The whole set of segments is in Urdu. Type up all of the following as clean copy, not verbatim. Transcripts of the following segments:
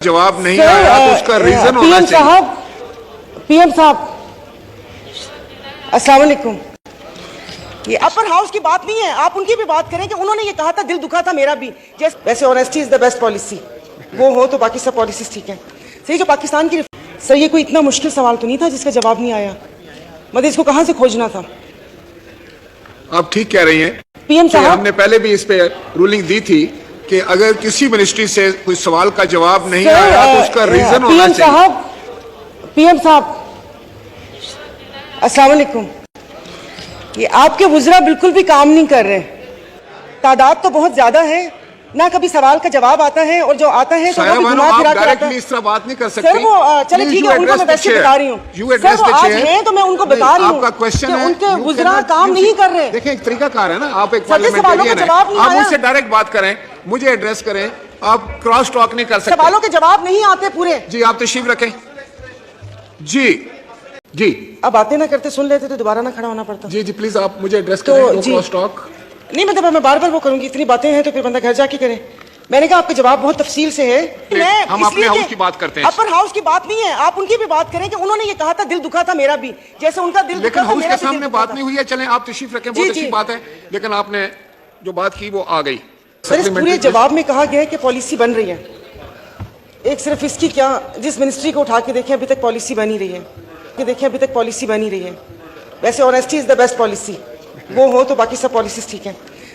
جواب نہیں آیا تو اس کا ریزن ہونا چاہیے۔ پی ایم صاحب السلام علیکم۔ یہ اپر ہاؤس کی بات نہیں ہے، آپ ان کی بھی بات کریں کہ انہوں نے یہ کہا تھا، دل دکھا تھا میرا بھی۔ ویسے honesty is the best policy, وہ ہو تو باقی سب پالیسیز ٹھیک ہیں۔ صحیح، جو پاکستان کی سر یہ کوئی اتنا مشکل سوال تو نہیں تھا جس کا جواب نہیں آیا، مگر اس کو کہاں سے کھوجنا تھا؟ آپ ٹھیک کہہ رہی ہیں، پی ایم صاحب ہم نے پہلے بھی اس پہ رولنگ دی تھی کہ اگر کسی منسٹری سے کوئی سوال کا جواب نہیں آیا تو اس کا ریزن ہونا چاہیے۔ پی ایم صاحب السلام علیکم۔ یہ آپ کے وزراء بالکل بھی کام نہیں کر رہے، تعداد تو بہت زیادہ ہے، نہ کبھی سوال کا جواب آتا ہے، اور جو آتا ہے تو وہ بھی گھما پھرا کے آتا ہے۔ اس طرح بات نہیں کر سر سکتی۔ وہ چلے ٹھیک ہے، ان کو میں ویسے بتا رہی ہوں، سر وہ آج ہیں تو میں ان کو بتا رہی ہوں کہ ان کے وزراء کام نہیں کر رہے۔ دیکھیں ایک طریقہ کار ہے نا، آپ ایک سوالوں کا پارلیمنٹرین جواب ہیں، نہیں آپ آیا۔ مجھ سے ڈائریکٹ بات کریں، مجھے ایڈریس کریں، آپ کراس ٹاک نہیں کر سکتے۔ سوالوں کے جواب نہیں آتے پورے۔ جی آپ تشریف رکھیں۔ جی اب باتیں نہ کرتے سن لیتے تو دوبارہ نہ کھڑا ہونا پڑتا۔ جی پلیز آپ مجھے ایڈریس کریں، نو کراس ٹاک۔ نہیں مطلب میں بار بار وہ کروں گی، اتنی باتیں ہیں تو پھر بندہ گھر جا کے کرے۔ میں نے کہا آپ کا جواب بہت تفصیل سے ہے۔ ہم اپنے ہاؤس کی بات کرتے ہیں، اپر ہاؤس کی بات نہیں ہے، آپ ان کی بھی بات کریں کہ انہوں نے یہ کہا تھا، دل دکھا تھا میرا بھی، جیسے ان کا دل لیکن دکھا تھا ہاؤس میرا کے بھی سامنے دل دکھا بات تھا۔ نہیں ہوئی ہے۔ چلیں آپ تشریف رکھیں، بہت اچھی بات ہے، لیکن آپ نے جو بات کی وہ آ گئی۔ سر اس پورے جواب میں کہا گیا ہے کہ پالیسی بن رہی ہے، ایک صرف اس کی کیا، جس منسٹری کو اٹھا کے دیکھیں ابھی تک پالیسی بنی رہی ہے، کہ دیکھیں ابھی تک پالیسی بنی رہی ہے۔ ویسے honesty is the best policy, وہ ہو تو باقی سب پالیسیز ٹھیک ہیں۔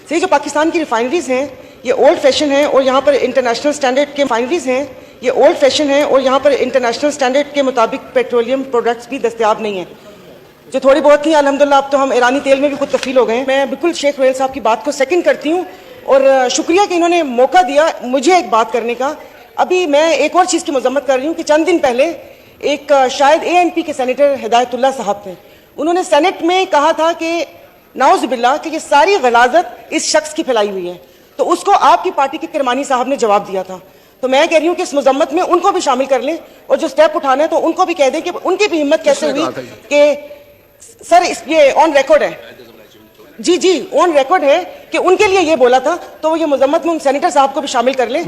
صحیح، جو پاکستان کی ریفائنریز ہیں یہ اولڈ فیشن ہیں، اور یہاں پر انٹرنیشنل سٹینڈرڈ کے ریفائنریز ہیں یہ اولڈ فیشن ہیں، اور یہاں پر انٹرنیشنل سٹینڈرڈ کے مطابق پیٹرولیم پروڈکٹس بھی دستیاب نہیں ہیں، جو تھوڑی بہت تھی الحمدللہ اب تو ہم ایرانی تیل میں بھی خود کفیل ہو گئے ہیں۔ میں بالکل شیخ روہیل صاحب کی بات کو سیکنڈ کرتی ہوں، اور شکریہ کہ انہوں نے موقع دیا مجھے ایک بات کرنے کا۔ ابھی میں ایک اور چیز کی مذمت کر رہی ہوں کہ چند دن پہلے ایک شاید اے این پی کے سینیٹر ہدایت اللہ صاحب تھے، انہوں نے سینٹ میں کہا تھا کہ نعوذ باللہ کہ یہ ساری غلاظت اس شخص کی پھیلائی ہوئی ہے، تو اس کو آپ کی پارٹی کے کرمانی صاحب نے جواب دیا تھا۔ تو میں کہہ رہی ہوں کہ اس مذمت میں ان کو بھی شامل کر لیں، اور جو سٹیپ اٹھانا ہے تو ان کو بھی کہہ دیں کہ ان کی بھی ہمت کیسے ہوئی کہ سر یہ آن ریکارڈ ہے، جی آن ریکارڈ ہے کہ ان کے لیے یہ بولا تھا، تو وہ یہ مذمت میں ان سینیٹر صاحب کو بھی شامل کر لیں۔